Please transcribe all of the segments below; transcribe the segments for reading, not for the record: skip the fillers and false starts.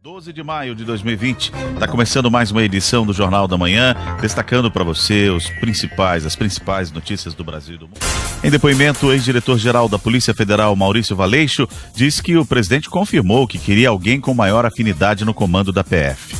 12 de maio de 2020, está começando mais uma edição do Jornal da Manhã, destacando para você as principais notícias do Brasil e do mundo. Em depoimento, o ex-diretor-geral da Polícia Federal, Maurício Valeixo, diz que o presidente confirmou que queria alguém com maior afinidade no comando da PF.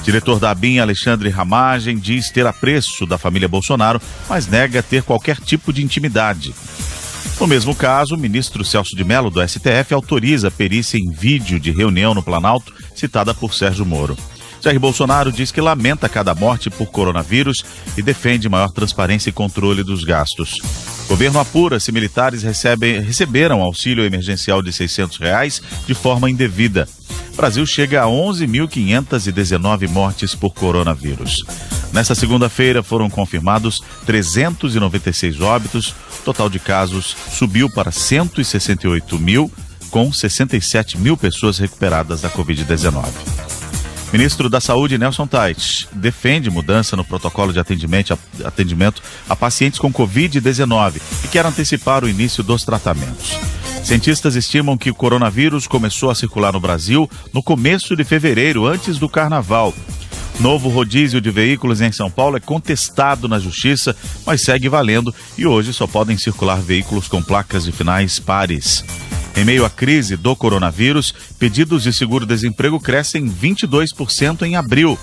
Diretor da ABIN, Alexandre Ramagem, diz ter apreço da família Bolsonaro, mas nega ter qualquer tipo de intimidade. No mesmo caso, o ministro Celso de Mello, do STF, autoriza a perícia em vídeo de reunião no Planalto, citada por Sérgio Moro. Jair Bolsonaro diz que lamenta cada morte por coronavírus e defende maior transparência e controle dos gastos. O governo apura se militares receberam auxílio emergencial de R$ 600 de forma indevida. O Brasil chega a 11.519 mortes por coronavírus. Nesta segunda-feira foram confirmados 396 óbitos. O total de casos subiu para 168 mil, com 67 mil pessoas recuperadas da Covid-19. Ministro da Saúde, Nelson Tait, defende mudança no protocolo de atendimento a pacientes com Covid-19 e quer antecipar o início dos tratamentos. Cientistas estimam que o coronavírus começou a circular no Brasil no começo de fevereiro, antes do Carnaval. Novo rodízio de veículos em São Paulo é contestado na Justiça, mas segue valendo e hoje só podem circular veículos com placas de finais pares. Em meio à crise do coronavírus, pedidos de seguro-desemprego crescem 22% em abril.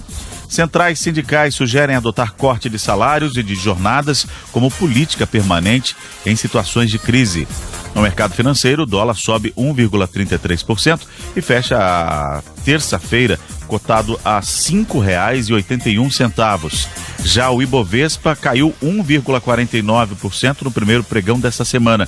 Centrais sindicais sugerem adotar corte de salários e de jornadas como política permanente em situações de crise. No mercado financeiro, o dólar sobe 1,33% e fecha a terça-feira cotado a R$ 5,81. Já o Ibovespa caiu 1,49% no primeiro pregão desta semana.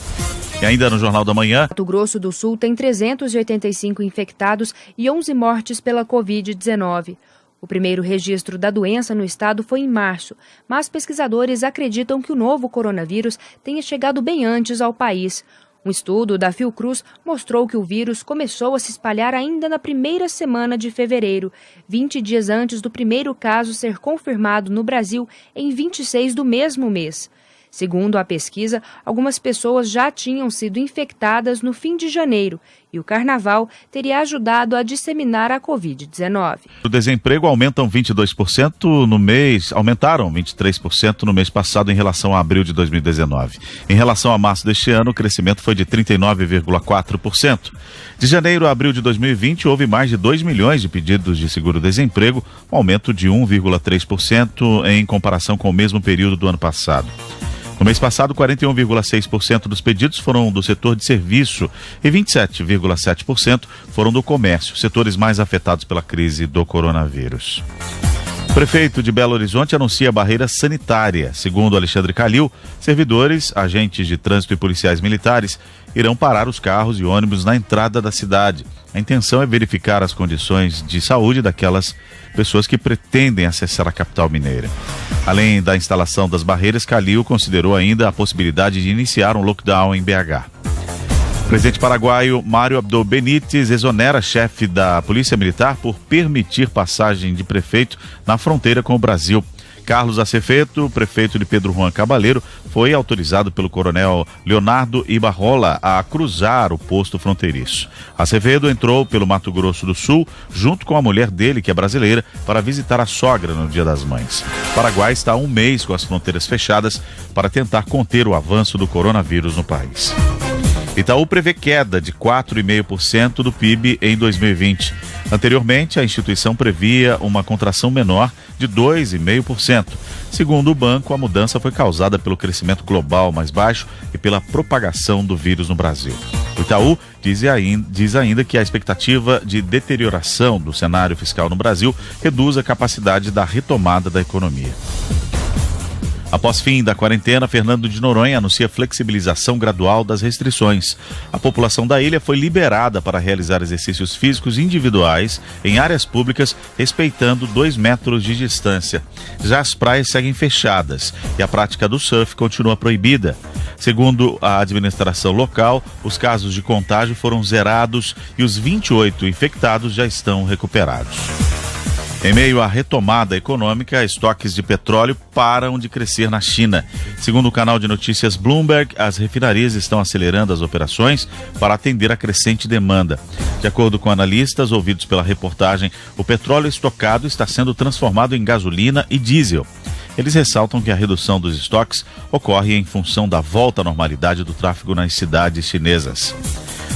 E ainda no Jornal da Manhã... Mato Grosso do Sul tem 385 infectados e 11 mortes pela Covid-19. O primeiro registro da doença no estado foi em março, mas pesquisadores acreditam que o novo coronavírus tenha chegado bem antes ao país. Um estudo da Fiocruz mostrou que o vírus começou a se espalhar ainda na primeira semana de fevereiro, 20 dias antes do primeiro caso ser confirmado no Brasil em 26 do mesmo mês. Segundo a pesquisa, algumas pessoas já tinham sido infectadas no fim de janeiro e o carnaval teria ajudado a disseminar a Covid-19. O desemprego aumentaram 23% no mês passado em relação a abril de 2019. Em relação a março deste ano, o crescimento foi de 39,4%. De janeiro a abril de 2020, houve mais de 2 milhões de pedidos de seguro-desemprego, um aumento de 1,3% em comparação com o mesmo período do ano passado. No mês passado, 41,6% dos pedidos foram do setor de serviço e 27,7% foram do comércio, setores mais afetados pela crise do coronavírus. O prefeito de Belo Horizonte anuncia barreira sanitária. Segundo Alexandre Calil, servidores, agentes de trânsito e policiais militares irão parar os carros e ônibus na entrada da cidade. A intenção é verificar as condições de saúde daquelas pessoas que pretendem acessar a capital mineira. Além da instalação das barreiras, Calil considerou ainda a possibilidade de iniciar um lockdown em BH. O presidente paraguaio Mário Abdo Benítez exonera chefe da Polícia Militar por permitir passagem de prefeito na fronteira com o Brasil. Carlos Acevedo, prefeito de Pedro Juan Cabaleiro, foi autorizado pelo coronel Leonardo Ibarrola a cruzar o posto fronteiriço. Acevedo entrou pelo Mato Grosso do Sul, junto com a mulher dele, que é brasileira, para visitar a sogra no Dia das Mães. O Paraguai está há um mês com as fronteiras fechadas para tentar conter o avanço do coronavírus no país. Itaú prevê queda de 4,5% do PIB em 2020. Anteriormente, a instituição previa uma contração menor de 2,5%. Segundo o banco, a mudança foi causada pelo crescimento global mais baixo e pela propagação do vírus no Brasil. O Itaú diz ainda que a expectativa de deterioração do cenário fiscal no Brasil reduz a capacidade da retomada da economia. Após fim da quarentena, Fernando de Noronha anuncia flexibilização gradual das restrições. A população da ilha foi liberada para realizar exercícios físicos individuais em áreas públicas, respeitando 2 metros de distância. Já as praias seguem fechadas e a prática do surf continua proibida. Segundo a administração local, os casos de contágio foram zerados e os 28 infectados já estão recuperados. Em meio à retomada econômica, estoques de petróleo param de crescer na China. Segundo o canal de notícias Bloomberg, as refinarias estão acelerando as operações para atender a crescente demanda. De acordo com analistas ouvidos pela reportagem, o petróleo estocado está sendo transformado em gasolina e diesel. Eles ressaltam que a redução dos estoques ocorre em função da volta à normalidade do tráfego nas cidades chinesas.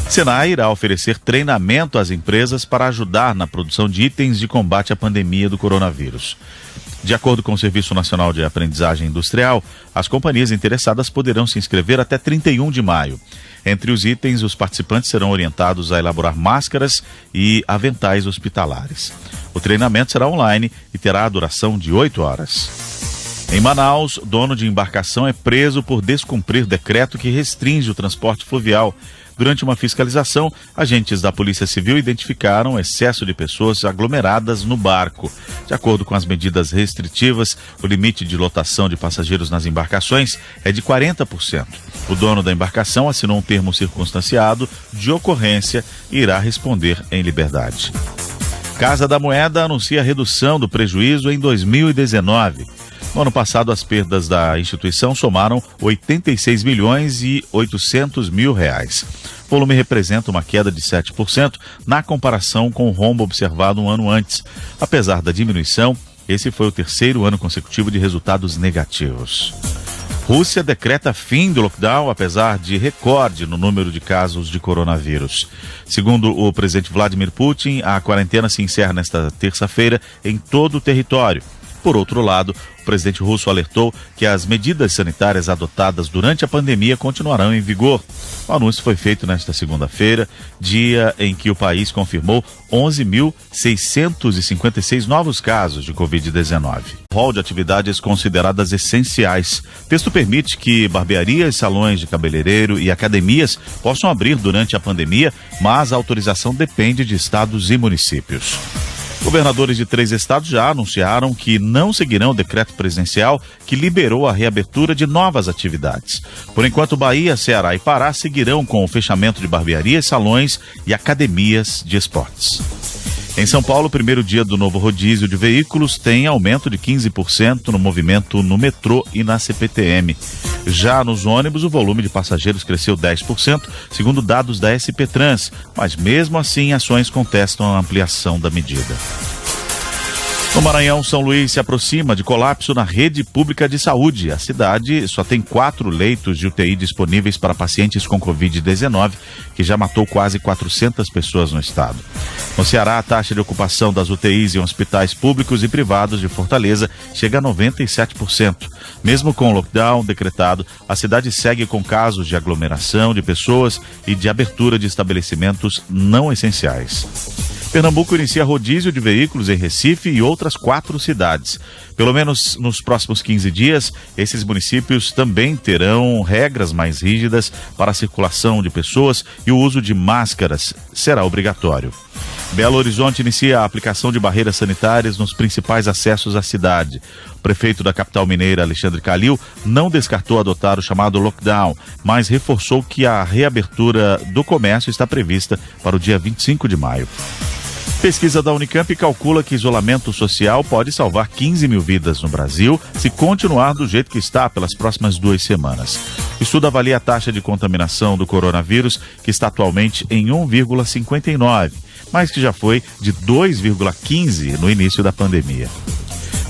Senai irá oferecer treinamento às empresas para ajudar na produção de itens de combate à pandemia do coronavírus. De acordo com o Serviço Nacional de Aprendizagem Industrial, as companhias interessadas poderão se inscrever até 31 de maio. Entre os itens, os participantes serão orientados a elaborar máscaras e aventais hospitalares. O treinamento será online e terá a duração de 8 horas. Em Manaus, dono de embarcação é preso por descumprir decreto que restringe o transporte fluvial. Durante uma fiscalização, agentes da Polícia Civil identificaram excesso de pessoas aglomeradas no barco. De acordo com as medidas restritivas, o limite de lotação de passageiros nas embarcações é de 40%. O dono da embarcação assinou um termo circunstanciado de ocorrência e irá responder em liberdade. Casa da Moeda anuncia redução do prejuízo em 2019. No ano passado, as perdas da instituição somaram 86 milhões e 800 mil reais. O volume representa uma queda de 7% na comparação com o rombo observado um ano antes. Apesar da diminuição, esse foi o terceiro ano consecutivo de resultados negativos. Rússia decreta fim do lockdown, apesar de recorde no número de casos de coronavírus. Segundo o presidente Vladimir Putin, a quarentena se encerra nesta terça-feira em todo o território. Por outro lado, o presidente russo alertou que as medidas sanitárias adotadas durante a pandemia continuarão em vigor. O anúncio foi feito nesta segunda-feira, dia em que o país confirmou 11.656 novos casos de Covid-19. Rol de atividades consideradas essenciais. O texto permite que barbearias, salões de cabeleireiro e academias possam abrir durante a pandemia, mas a autorização depende de estados e municípios. Governadores de 3 estados já anunciaram que não seguirão o decreto presidencial que liberou a reabertura de novas atividades. Por enquanto, Bahia, Ceará e Pará seguirão com o fechamento de barbearias, salões e academias de esportes. Em São Paulo, o primeiro dia do novo rodízio de veículos tem aumento de 15% no movimento no metrô e na CPTM. Já nos ônibus, o volume de passageiros cresceu 10%, segundo dados da SP Trans, mas mesmo assim ações contestam a ampliação da medida. No Maranhão, São Luís se aproxima de colapso na rede pública de saúde. A cidade só tem 4 leitos de UTI disponíveis para pacientes com Covid-19, que já matou quase 400 pessoas no estado. No Ceará, a taxa de ocupação das UTIs em hospitais públicos e privados de Fortaleza chega a 97%. Mesmo com o lockdown decretado, a cidade segue com casos de aglomeração de pessoas e de abertura de estabelecimentos não essenciais. Pernambuco inicia rodízio de veículos em Recife e outras 4 cidades. Pelo menos nos próximos 15 dias, esses municípios também terão regras mais rígidas para a circulação de pessoas e o uso de máscaras será obrigatório. Belo Horizonte inicia a aplicação de barreiras sanitárias nos principais acessos à cidade. O prefeito da capital mineira, Alexandre Calil, não descartou adotar o chamado lockdown, mas reforçou que a reabertura do comércio está prevista para o dia 25 de maio. Pesquisa da Unicamp calcula que isolamento social pode salvar 15 mil vidas no Brasil se continuar do jeito que está pelas próximas 2 semanas. O estudo avalia a taxa de contaminação do coronavírus, que está atualmente em 1,59, mas que já foi de 2,15 no início da pandemia.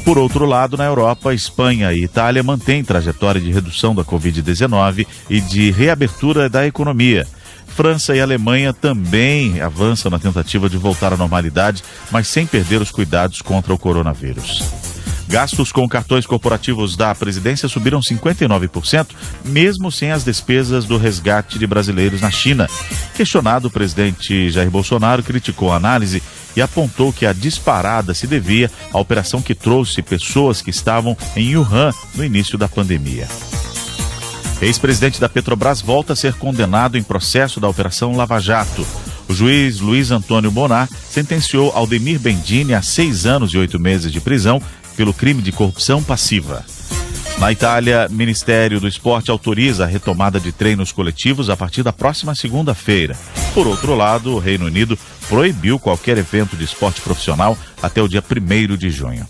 Por outro lado, na Europa, Espanha e Itália mantêm trajetória de redução da Covid-19 e de reabertura da economia. França e Alemanha também avançam na tentativa de voltar à normalidade, mas sem perder os cuidados contra o coronavírus. Gastos com cartões corporativos da presidência subiram 59%, mesmo sem as despesas do resgate de brasileiros na China. Questionado, o presidente Jair Bolsonaro criticou a análise e apontou que a disparada se devia à operação que trouxe pessoas que estavam em Wuhan no início da pandemia. Ex-presidente da Petrobras volta a ser condenado em processo da Operação Lava Jato. O juiz Luiz Antônio Bonar sentenciou Aldemir Bendini a 6 anos e 8 meses de prisão pelo crime de corrupção passiva. Na Itália, o Ministério do Esporte autoriza a retomada de treinos coletivos a partir da próxima segunda-feira. Por outro lado, o Reino Unido proibiu qualquer evento de esporte profissional até o dia 1º de junho.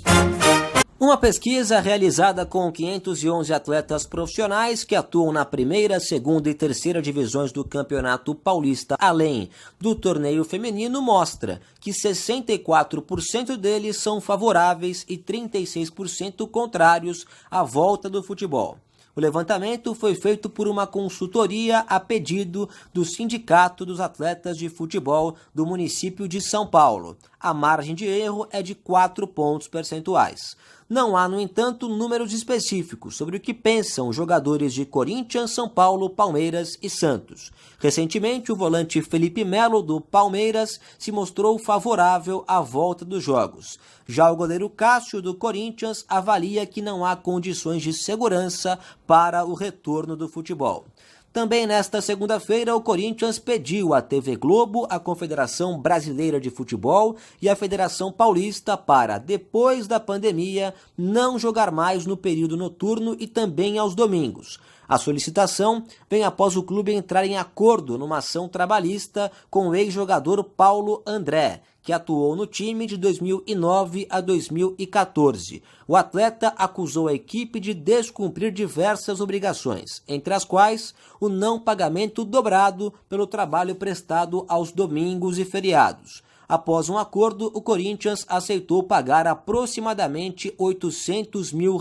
Uma pesquisa realizada com 511 atletas profissionais que atuam na primeira, segunda e terceira divisões do Campeonato Paulista, além do torneio feminino, mostra que 64% deles são favoráveis e 36% contrários à volta do futebol. O levantamento foi feito por uma consultoria a pedido do Sindicato dos Atletas de Futebol do município de São Paulo. A margem de erro é de 4 pontos percentuais. Não há, no entanto, números específicos sobre o que pensam os jogadores de Corinthians, São Paulo, Palmeiras e Santos. Recentemente, o volante Felipe Melo, do Palmeiras, se mostrou favorável à volta dos jogos. Já o goleiro Cássio, do Corinthians, avalia que não há condições de segurança para o retorno do futebol. Também nesta segunda-feira, o Corinthians pediu à TV Globo, à Confederação Brasileira de Futebol e à Federação Paulista para, depois da pandemia, não jogar mais no período noturno e também aos domingos. A solicitação vem após o clube entrar em acordo numa ação trabalhista com o ex-jogador Paulo André, que atuou no time de 2009 a 2014. O atleta acusou a equipe de descumprir diversas obrigações, entre as quais o não pagamento dobrado pelo trabalho prestado aos domingos e feriados. Após um acordo, o Corinthians aceitou pagar aproximadamente R$ 800 mil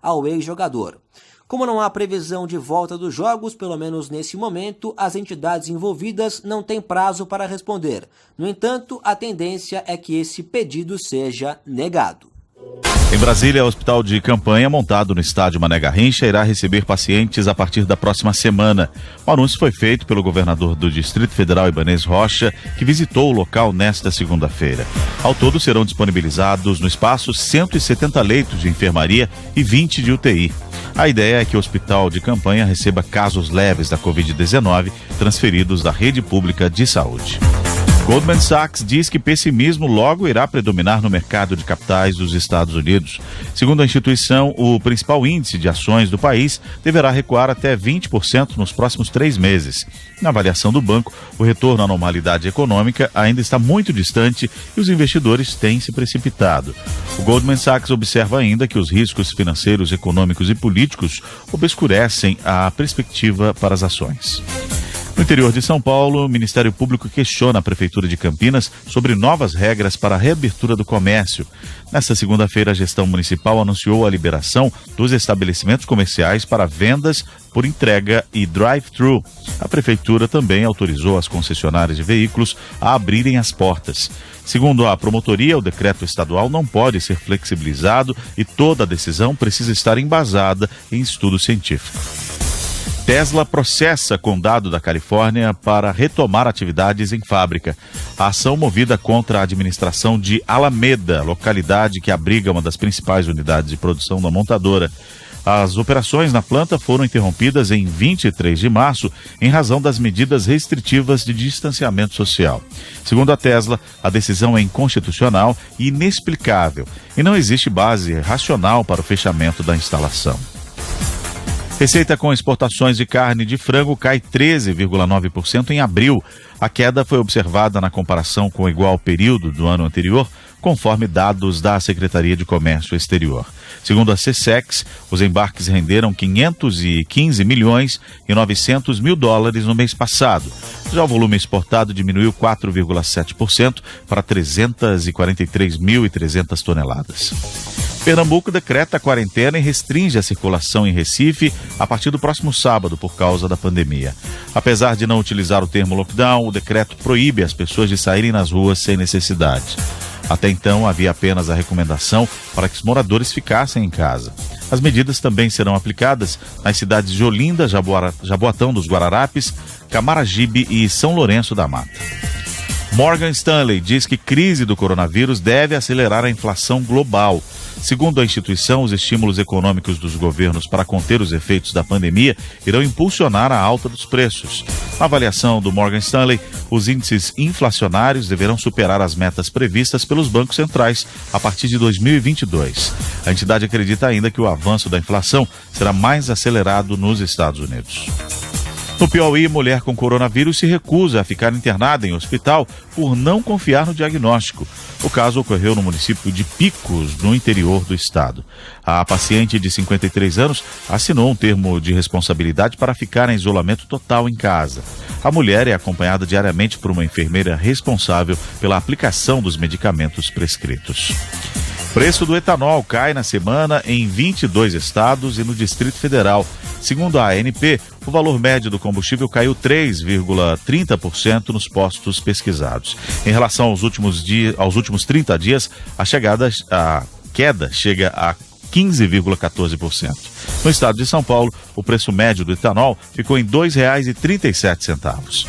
ao ex-jogador. Como não há previsão de volta dos jogos, pelo menos nesse momento, as entidades envolvidas não têm prazo para responder. No entanto, a tendência é que esse pedido seja negado. Em Brasília, o hospital de campanha montado no estádio Mané Garrincha irá receber pacientes a partir da próxima semana. O anúncio foi feito pelo governador do Distrito Federal, Ibanez Rocha, que visitou o local nesta segunda-feira. Ao todo, serão disponibilizados no espaço 170 leitos de enfermaria e 20 de UTI. A ideia é que o hospital de campanha receba casos leves da Covid-19 transferidos da rede pública de saúde. Goldman Sachs diz que pessimismo logo irá predominar no mercado de capitais dos Estados Unidos. Segundo a instituição, o principal índice de ações do país deverá recuar até 20% nos próximos 3 meses. Na avaliação do banco, o retorno à normalidade econômica ainda está muito distante e os investidores têm se precipitado. O Goldman Sachs observa ainda que os riscos financeiros, econômicos e políticos obscurecem a perspectiva para as ações. No interior de São Paulo, o Ministério Público questiona a Prefeitura de Campinas sobre novas regras para a reabertura do comércio. Nesta segunda-feira, a gestão municipal anunciou a liberação dos estabelecimentos comerciais para vendas por entrega e drive-thru. A Prefeitura também autorizou as concessionárias de veículos a abrirem as portas. Segundo a promotoria, o decreto estadual não pode ser flexibilizado e toda a decisão precisa estar embasada em estudo científico. Tesla processa condado da Califórnia para retomar atividades em fábrica. A ação movida contra a administração de Alameda, localidade que abriga uma das principais unidades de produção da montadora. As operações na planta foram interrompidas em 23 de março em razão das medidas restritivas de distanciamento social. Segundo a Tesla, a decisão é inconstitucional e inexplicável e não existe base racional para o fechamento da instalação. Receita com exportações de carne de frango cai 13,9% em abril. A queda foi observada na comparação com o igual período do ano anterior, conforme dados da Secretaria de Comércio Exterior. Segundo a SECEX, os embarques renderam 515 milhões e 900 mil dólares no mês passado. Já o volume exportado diminuiu 4,7% para 343.300 toneladas. Pernambuco decreta a quarentena e restringe a circulação em Recife a partir do próximo sábado por causa da pandemia. Apesar de não utilizar o termo lockdown, o decreto proíbe as pessoas de saírem nas ruas sem necessidade. Até então, havia apenas a recomendação para que os moradores ficassem em casa. As medidas também serão aplicadas nas cidades de Olinda, Jaboatão dos Guararapes, Camaragibe e São Lourenço da Mata. Morgan Stanley diz que crise do coronavírus deve acelerar a inflação global. Segundo a instituição, os estímulos econômicos dos governos para conter os efeitos da pandemia irão impulsionar a alta dos preços. Na avaliação do Morgan Stanley, os índices inflacionários deverão superar as metas previstas pelos bancos centrais a partir de 2022. A entidade acredita ainda que o avanço da inflação será mais acelerado nos Estados Unidos. No Piauí, mulher com coronavírus se recusa a ficar internada em hospital por não confiar no diagnóstico. O caso ocorreu no município de Picos, no interior do estado. A paciente de 53 anos assinou um termo de responsabilidade para ficar em isolamento total em casa. A mulher é acompanhada diariamente por uma enfermeira responsável pela aplicação dos medicamentos prescritos. O preço do etanol cai na semana em 22 estados e no Distrito Federal. Segundo a ANP, o valor médio do combustível caiu 3,30% nos postos pesquisados. Em relação aos últimos 30 dias, a queda chega a 15,14%. No estado de São Paulo, o preço médio do etanol ficou em R$ 2,37.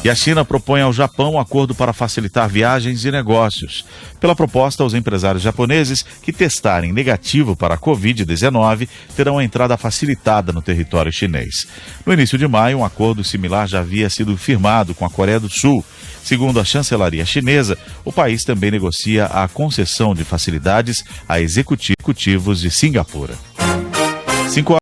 E a China propõe ao Japão um acordo para facilitar viagens e negócios. Pela proposta, os empresários japoneses que testarem negativo para a Covid-19 terão a entrada facilitada no território chinês. No início de maio, um acordo similar já havia sido firmado com a Coreia do Sul. Segundo a chancelaria chinesa, o país também negocia a concessão de facilidades a executivos de Singapura.